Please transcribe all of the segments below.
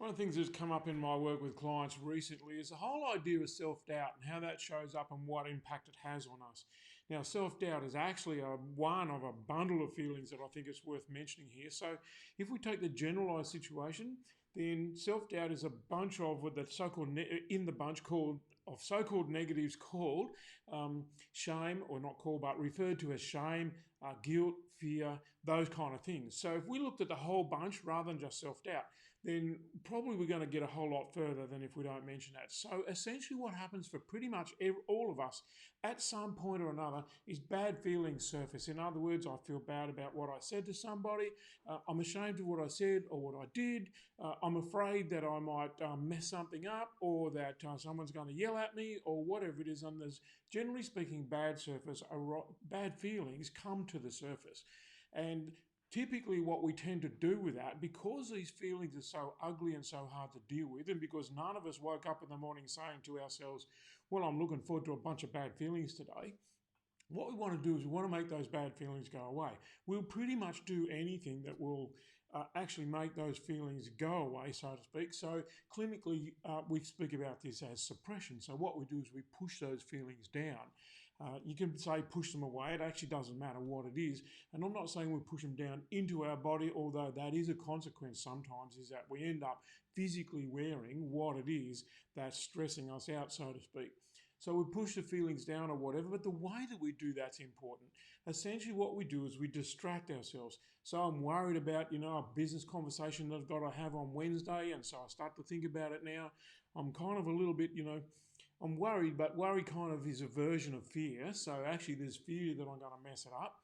One of the things that's come up in my work with clients recently is the whole idea of self-doubt and how that shows up and what impact it has on us. Now, self-doubt is actually one of a bundle of feelings that I think it's worth mentioning here. So if we take the generalized situation, then self-doubt is a bunch of what the so-called in the bunch called of so-called negatives called shame, or not called, but referred to as shame, guilt, fear, those kind of things. So if we looked at the whole bunch rather than just self-doubt, then probably we're going to get a whole lot further than if we don't mention that. So essentially what happens for pretty much all of us at some point or another is bad feelings surface. In other words, I feel bad about what I said to somebody. I'm ashamed of what I said or what I did. I'm afraid that I might mess something up, or that someone's going to yell at me, or whatever it is. And there's, generally speaking, bad feelings come to the surface. And typically what we tend to do with that, because these feelings are so ugly and so hard to deal with, and because none of us woke up in the morning saying to ourselves, well, I'm looking forward to a bunch of bad feelings today, what we want to do is we want to make those bad feelings go away. We'll pretty much do anything that will actually make those feelings go away, so to speak. So clinically, we speak about this as suppression. So what we do is we push those feelings down. You can say push them away. It actually doesn't matter what it is. And I'm not saying we push them down into our body, although that is a consequence sometimes, is that we end up physically wearing what it is that's stressing us out, so to speak. So we push the feelings down or whatever, but the way that we do that's important. Essentially what we do is we distract ourselves. So I'm worried about, a business conversation that I've got to have on Wednesday, and so I start to think about it now. I'm kind of a little bit, I'm worried, but worry kind of is a version of fear. So actually there's fear that I'm going to mess it up.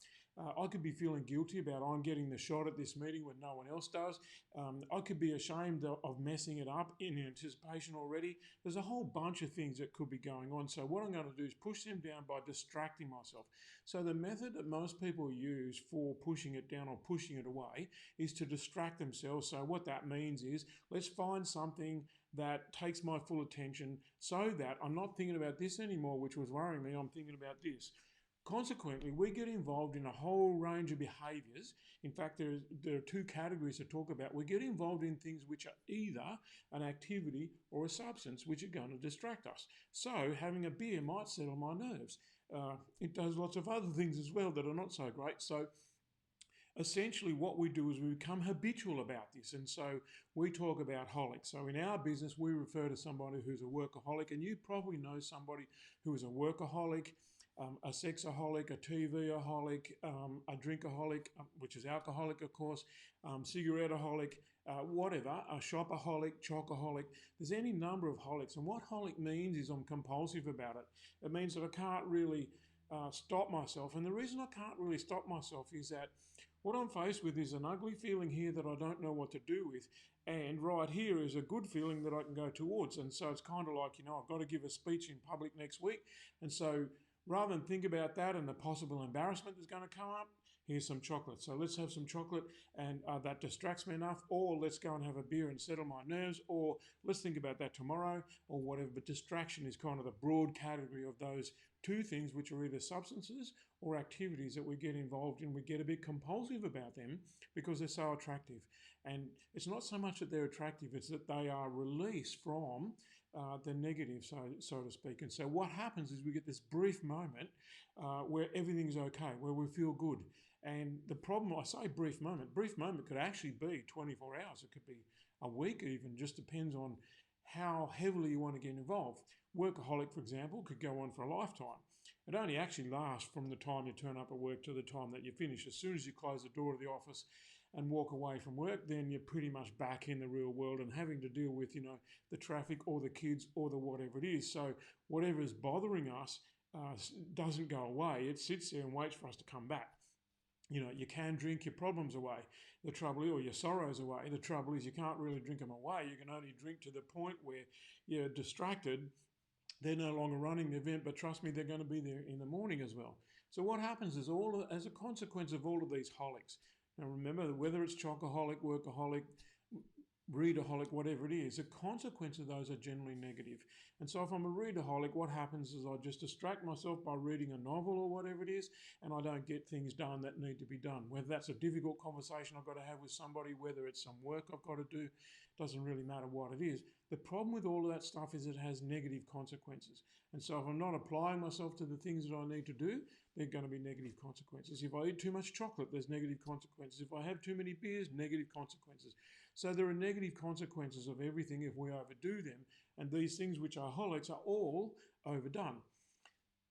I could be feeling guilty about I'm getting the shot at this meeting when no one else does. I could be ashamed of messing it up in anticipation already. There's a whole bunch of things that could be going on. So what I'm going to do is push them down by distracting myself. So the method that most people use for pushing it down or pushing it away is to distract themselves. So what that means is, let's find something that takes my full attention so that I'm not thinking about this anymore, which was worrying me. I'm thinking about this. Consequently, we get involved in a whole range of behaviours. In fact, there are two categories to talk about. We get involved in things which are either an activity or a substance which are going to distract us. So having a beer might settle my nerves. It does lots of other things as well that are not so great. So essentially what we do is we become habitual about this. And so we talk about holics. So in our business, we refer to somebody who's a workaholic, and you probably know somebody who is a workaholic, a sexaholic, a TV-aholic, a drinkaholic, which is alcoholic, of course, cigaretteaholic, whatever, a shopaholic, chocoholic. There's any number of holics. And what holic means is I'm compulsive about it. It means that I can't really stop myself. And the reason I can't really stop myself is that what I'm faced with is an ugly feeling here that I don't know what to do with. And right here is a good feeling that I can go towards. And so it's kind of like, I've got to give a speech in public next week. And so rather than think about that and the possible embarrassment that's going to come up, here's some chocolate. So let's have some chocolate, and that distracts me enough. Or let's go and have a beer and settle my nerves. Or let's think about that tomorrow, or whatever. But distraction is kind of the broad category of those two things, which are either substances or activities that we get involved in. We get a bit compulsive about them because they're so attractive. And it's not so much that they're attractive, it's that they are released from the negative, so to speak. And so what happens is we get this brief moment where everything's okay, where we feel good. And the problem, I say brief moment could actually be 24 hours. It could be a week even, just depends on how heavily you want to get involved. Workaholic, for example, could go on for a lifetime. It only actually lasts from the time you turn up at work to the time that you finish. As soon as you close the door of the office and walk away from work, then you're pretty much back in the real world and having to deal with, the traffic or the kids or the whatever it is. So whatever is bothering us doesn't go away. It sits there and waits for us to come back. You can drink your problems away, the trouble, or your sorrows away. The trouble is you can't really drink them away. You can only drink to the point where you're distracted. They're no longer running the event, but trust me, they're going to be there in the morning as well. So what happens is, as a consequence of all of these holics, now remember, whether it's chocoholic, workaholic, readaholic, whatever it is, the consequence of those are generally negative. And so if I'm a readaholic, what happens is I just distract myself by reading a novel or whatever it is, and I don't get things done that need to be done. Whether that's a difficult conversation I've got to have with somebody, whether it's some work I've got to do, doesn't really matter what it is. The problem with all of that stuff is it has negative consequences. And so if I'm not applying myself to the things that I need to do, there are going to be negative consequences. If I eat too much chocolate, there's negative consequences. If I have too many beers, negative consequences. So there are negative consequences of everything if we overdo them, and these things which are holics are all overdone.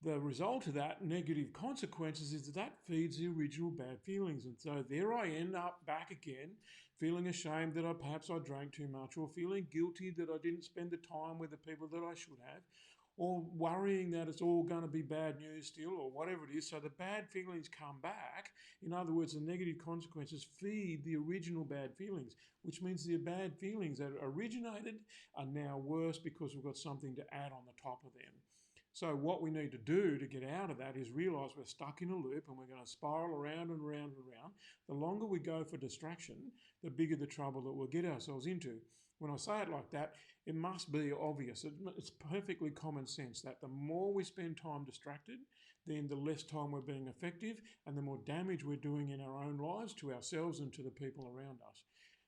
The result of that negative consequences is that feeds the original bad feelings, and so there I end up back again, feeling ashamed that perhaps I drank too much, or feeling guilty that I didn't spend the time with the people that I should have, or worrying that it's all going to be bad news still, or whatever it is. So the bad feelings come back. In other words, the negative consequences feed the original bad feelings, which means the bad feelings that originated are now worse because we've got something to add on the top of them. So what we need to do to get out of that is realise we're stuck in a loop and we're going to spiral around and around and around. The longer we go for distraction, the bigger the trouble that we'll get ourselves into. When I say it like that, it must be obvious. It's perfectly common sense that the more we spend time distracted, then the less time we're being effective and the more damage we're doing in our own lives to ourselves and to the people around us.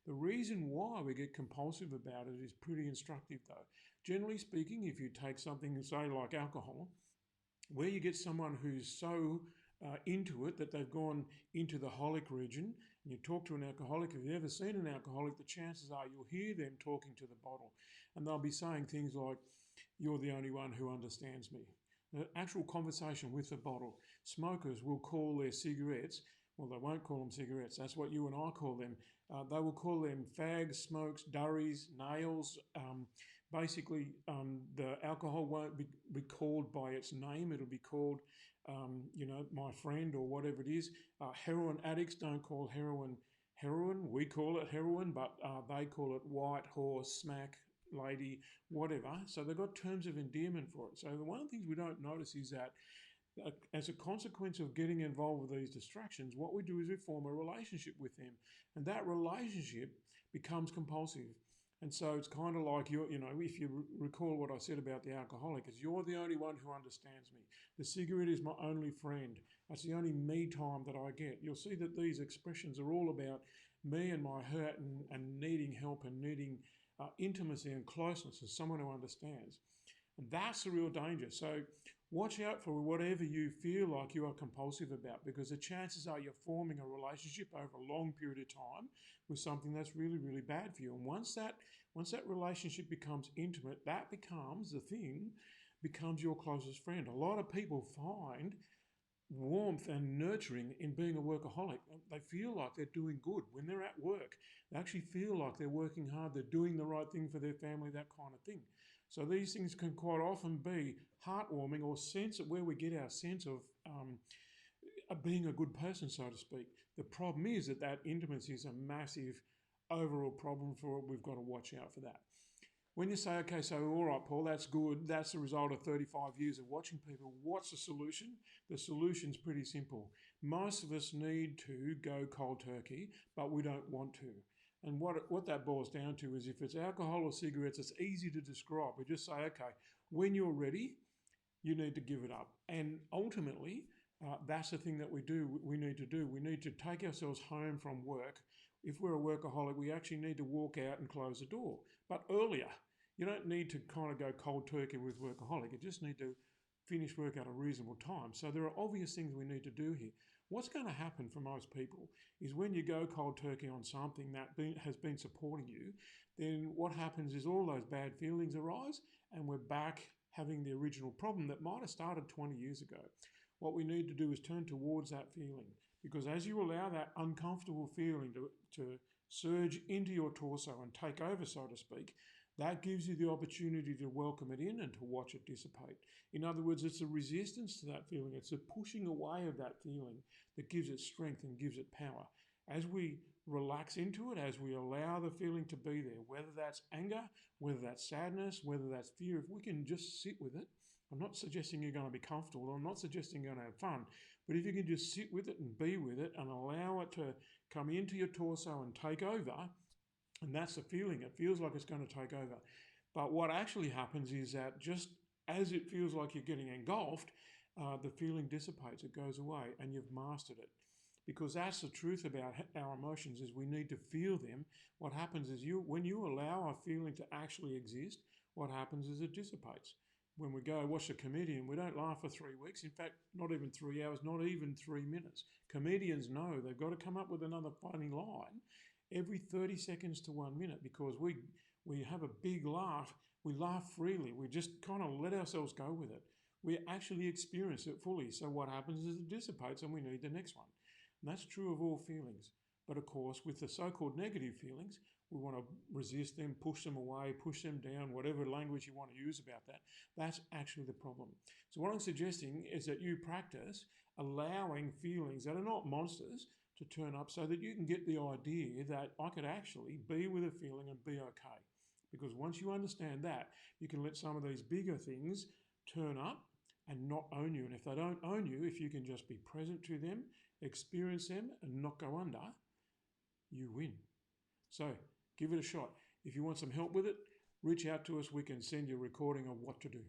The reason why we get compulsive about it is pretty instructive though. Generally speaking, if you take something, say, like alcohol, where you get someone who's so into it that they've gone into the holic region, and you talk to an alcoholic, if you've ever seen an alcoholic, the chances are you'll hear them talking to the bottle. And they'll be saying things like, "You're the only one who understands me." The actual conversation with the bottle. Smokers will call their cigarettes, well, they won't call them cigarettes, that's what you and I call them. They will call them fags, smokes, durries, nails. Basically, the alcohol won't be called by its name. It'll be called, my friend or whatever it is. Heroin addicts don't call heroin heroin. We call it heroin, but they call it white horse, smack, lady, whatever. So they've got terms of endearment for it. So one of the things we don't notice is that as a consequence of getting involved with these distractions, what we do is we form a relationship with them. And that relationship becomes compulsive. And so it's kind of like, if you recall what I said about the alcoholic, is you're the only one who understands me. The cigarette is my only friend. That's the only me time that I get. You'll see that these expressions are all about me and my hurt and needing help and needing intimacy and closeness as someone who understands. And that's the real danger. So watch out for whatever you feel like you are compulsive about, because the chances are you're forming a relationship over a long period of time with something that's really, really bad for you. And once that relationship becomes intimate, that becomes the thing, becomes your closest friend. A lot of people find warmth and nurturing in being a workaholic. They feel like they're doing good when they're at work. They actually feel like they're working hard, they're doing the right thing for their family, that kind of thing. So these things can quite often be heartwarming or sense of where we get our sense of being a good person, so to speak. The problem is that intimacy is a massive overall problem for it. We've got to watch out for that. When you say, okay, so all right, Paul, that's good. That's the result of 35 years of watching people. What's the solution? The solution's pretty simple. Most of us need to go cold turkey, but we don't want to. And what that boils down to is if it's alcohol or cigarettes, it's easy to describe. We just say, okay, when you're ready, you need to give it up. And ultimately, that's the thing that we need to do. We need to take ourselves home from work. If we're a workaholic, we actually need to walk out and close the door. But earlier, you don't need to kind of go cold turkey with workaholic. You just need to finish work at a reasonable time. So there are obvious things we need to do here. What's going to happen for most people is when you go cold turkey on something that has been supporting you, then what happens is all those bad feelings arise and we're back having the original problem that might have started 20 years ago. What we need to do is turn towards that feeling, because as you allow that uncomfortable feeling to surge into your torso and take over, so to speak, that gives you the opportunity to welcome it in and to watch it dissipate. In other words, it's a resistance to that feeling. It's a pushing away of that feeling that gives it strength and gives it power. As we relax into it, as we allow the feeling to be there, whether that's anger, whether that's sadness, whether that's fear, if we can just sit with it. I'm not suggesting you're going to be comfortable. I'm not suggesting you're going to have fun. But if you can just sit with it and be with it and allow it to come into your torso and take over, And that's the feeling. It feels like it's going to take over. But what actually happens is that just as it feels like you're getting engulfed, the feeling dissipates, it goes away, and you've mastered it. Because that's the truth about our emotions is we need to feel them. What happens is when you allow a feeling to actually exist, what happens is it dissipates. When we go watch a comedian, we don't laugh for 3 weeks. In fact, not even 3 hours, not even 3 minutes. Comedians know they've got to come up with another funny line every 30 seconds to 1 minute because we have a big laugh. We laugh freely. We just kind of let ourselves go with it. We actually experience it fully. So what happens is it dissipates and we need the next one. And that's true of all feelings. But of course, with the so-called negative feelings, we want to resist them, push them away, push them down, whatever language you want to use about that. That's actually the problem. So what I'm suggesting is that you practice allowing feelings that are not monsters to turn up so that you can get the idea that I could actually be with a feeling and be okay. Because once you understand that, you can let some of these bigger things turn up and not own you. And if they don't own you, if you can just be present to them, experience them, and not go under, you win. So give it a shot. If you want some help with it, reach out to us. We can send you a recording of what to do.